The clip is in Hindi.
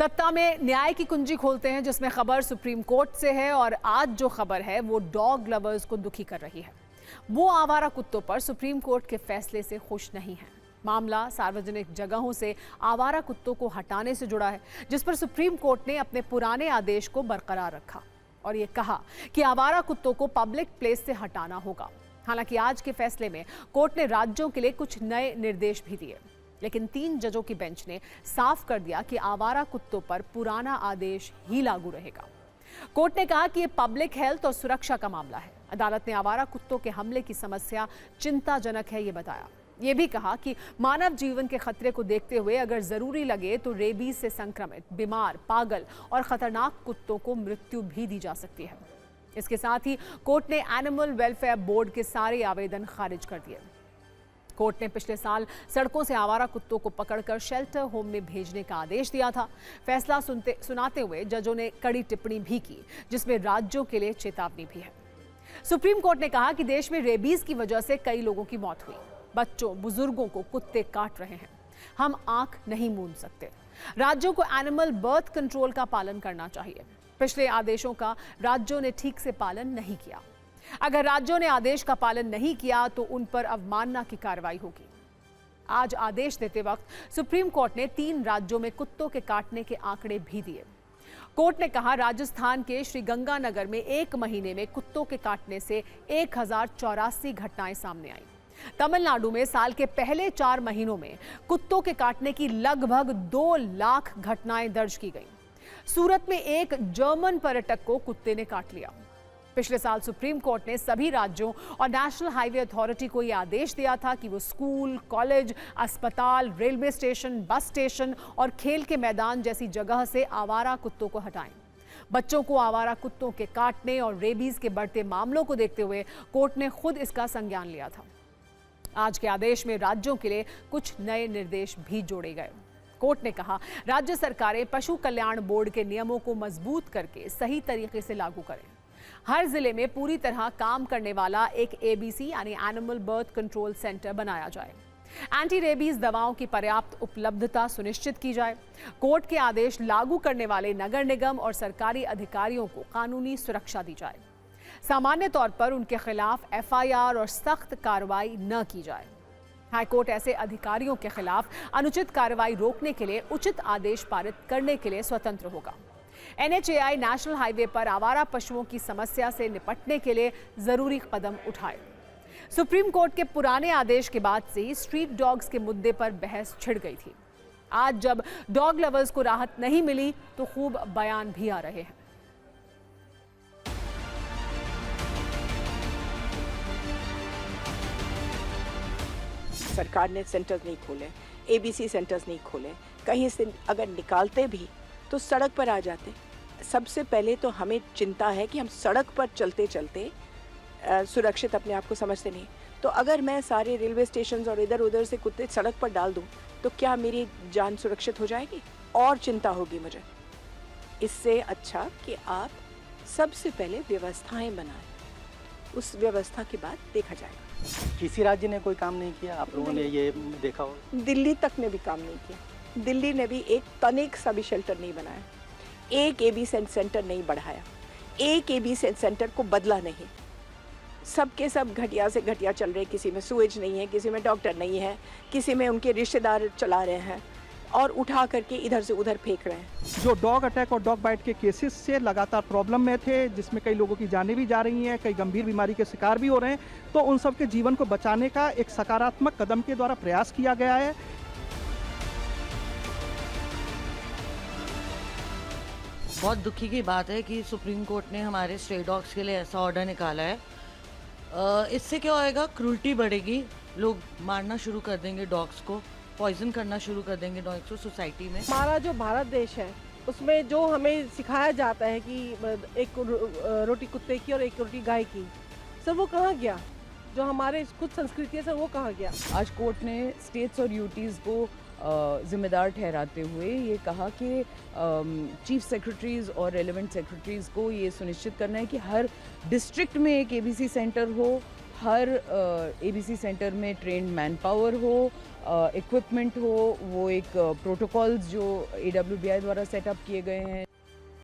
सत्ता में न्याय की कुंजी खोलते हैं, जिसमें खबर सुप्रीम कोर्ट से है। और आज जो खबर है वो डॉग लवर्स को दुखी कर रही है। वो आवारा कुत्तों पर सुप्रीम कोर्ट के फैसले से खुश नहीं है। मामला सार्वजनिक जगहों से आवारा कुत्तों को हटाने से जुड़ा है, जिस पर सुप्रीम कोर्ट ने अपने पुराने आदेश को बरकरार रखा और ये कहा कि आवारा कुत्तों को पब्लिक प्लेस से हटाना होगा। हालांकि आज के फैसले में कोर्ट ने राज्यों के लिए कुछ नए निर्देश भी दिए, लेकिन 3 जजों की बेंच ने साफ कर दिया कि आवारा कुत्तों पर पुराना आदेश ही लागू रहेगा। कोर्ट ने कहा कि यह पब्लिक हेल्थ और सुरक्षा का मामला है। अदालत ने आवारा कुत्तों के हमले की समस्या चिंताजनक है ये बताया। ये भी कहा कि मानव जीवन के खतरे को देखते हुए अगर जरूरी लगे तो रेबीज से संक्रमित, बीमार, पागल और खतरनाक कुत्तों को मृत्यु भी दी जा सकती है। इसके साथ ही कोर्ट ने एनिमल वेलफेयर बोर्ड के सारे आवेदन खारिज कर दिए। कोर्ट ने पिछले साल सड़कों से आवारा कुत्तों को पकड़कर शेल्टर होम में भेजने का आदेश दिया था। फैसला सुनाते हुए जजों ने कड़ी टिप्पणी भी की, जिसमें राज्यों के लिए चेतावनी भी है। सुप्रीम कोर्ट ने कहा कि देश में रेबीज की वजह से कई लोगों की मौत हुई। बच्चों, बुजुर्गों को कुत्ते काट रहे हैं। हम आंख नहीं मूंद सकते। राज्यों को एनिमल बर्थ कंट्रोल का पालन करना चाहिए। पिछले आदेशों का राज्यों ने ठीक से पालन नहीं किया। अगर राज्यों ने आदेश का पालन नहीं किया तो उन पर अवमानना की कार्रवाई होगी। आज आदेश देते वक्त सुप्रीम कोर्ट ने 3 राज्यों में कुत्तों के काटने के आंकड़े भी दिए। कोर्ट ने कहा राजस्थान के श्रीगंगानगर में 1 महीने में कुत्तों के काटने से 1084 घटनाएं सामने आई। तमिलनाडु में साल के पहले 4 महीनों में कुत्तों के काटने की लगभग 2 लाख घटनाएं दर्ज की गई। सूरत में एक जर्मन पर्यटक को कुत्ते ने काट लिया। पिछले साल सुप्रीम कोर्ट ने सभी राज्यों और नेशनल हाईवे अथॉरिटी को यह आदेश दिया था कि वो स्कूल, कॉलेज, अस्पताल, रेलवे स्टेशन, बस स्टेशन और खेल के मैदान जैसी जगह से आवारा कुत्तों को हटाएं। बच्चों को आवारा कुत्तों के काटने और रेबीज के बढ़ते मामलों को देखते हुए कोर्ट ने खुद इसका संज्ञान लिया था। आज के आदेश में राज्यों के लिए कुछ नए निर्देश भी जोड़े गए। कोर्ट ने कहा राज्य सरकारें पशु कल्याण बोर्ड के नियमों को मजबूत करके सही तरीके से लागू करें। हर जिले में पूरी तरह काम करने वाला एक एबीसी यानी एनिमल बर्थ कंट्रोल सेंटर बनाया जाए। एंटी रेबीज दवाओं की पर्याप्त उपलब्धता सुनिश्चित की जाए। कोर्ट के आदेश लागू करने वाले नगर निगम और सरकारी अधिकारियों को कानूनी सुरक्षा दी जाए। सामान्य तौर पर उनके खिलाफ एफआईआर और सख्त कार्रवाई न की जाए। हाईकोर्ट ऐसे अधिकारियों के खिलाफ अनुचित कार्रवाई रोकने के लिए उचित आदेश पारित करने के लिए स्वतंत्र होगा। एनएचएआई नेशनल हाईवे पर आवारा पशुओं की समस्या से निपटने के लिए जरूरी कदम उठाए। सुप्रीम कोर्ट के पुराने आदेश के बाद से ही स्ट्रीट डॉग्स के मुद्दे पर बहस छिड़ गई थी। आज जब डॉग लवर्स को राहत नहीं मिली तो खूब बयान भी आ रहे हैं। सरकार ने सेंटर्स नहीं खोले, एबीसी सेंटर्स नहीं खोले, कहीं से अगर निकालते भी तो सड़क पर आ जाते। सबसे पहले तो हमें चिंता है कि हम सड़क पर चलते चलते सुरक्षित अपने आप को समझते नहीं। तो अगर मैं सारे रेलवे स्टेशन और इधर उधर से कुत्ते सड़क पर डाल दूं तो क्या मेरी जान सुरक्षित हो जाएगी? और चिंता होगी मुझे। इससे अच्छा कि आप सबसे पहले व्यवस्थाएं बनाएं, उस व्यवस्था के बाद देखा जाएगा। किसी राज्य ने कोई काम नहीं किया? आप लोगों ने ये देखा हो? दिल्ली तक ने भी काम नहीं किया। दिल्ली ने भी एक तनिक सा भी शेल्टर नहीं बनाया, एक एबी सेंटर नहीं बढ़ाया, एक एबी सेंटर को बदला नहीं। सबके सब घटिया से घटिया चल रहे। किसी में सुएज नहीं है, किसी में डॉक्टर नहीं है, किसी में उनके रिश्तेदार चला रहे हैं और उठा करके इधर से उधर फेंक रहे हैं। जो डॉग अटैक और डॉग बाइट के केसेस से लगातार प्रॉब्लम में थे, जिसमें कई लोगों की जानें भी जा रही हैं, कई गंभीर बीमारी के शिकार भी हो रहे हैं, तो उन सब के जीवन को बचाने का एक सकारात्मक कदम के द्वारा प्रयास किया गया है। बहुत दुखी की बात है कि सुप्रीम कोर्ट ने हमारे स्ट्रे डॉग्स के लिए ऐसा ऑर्डर निकाला है। इससे क्या होएगा? क्रूल्टी बढ़ेगी, लोग मारना शुरू कर देंगे डॉग्स को, पॉइजन करना शुरू कर देंगे डॉग्स को सोसाइटी में। हमारा जो भारत देश है उसमें जो हमें सिखाया जाता है कि एक रोटी कुत्ते की और एक रोटी गाय की, सर वो कहाँ गया? जो हमारे कुछ संस्कृति है सर वो कहाँ गया? आज कोर्ट ने स्टेट्स और यूटीज़ को जिम्मेदार ठहराते हुए ये कहा कि चीफ सेक्रेटरीज और रेलेवेंट सेक्रेटरीज को ये सुनिश्चित करना है कि हर डिस्ट्रिक्ट में एक एबीसी सेंटर हो, हर एबीसी सेंटर में ट्रेंड मैन पावर हो इक्विपमेंट हो, वो एक प्रोटोकॉल्स जो AWBI द्वारा सेटअप किए गए हैं।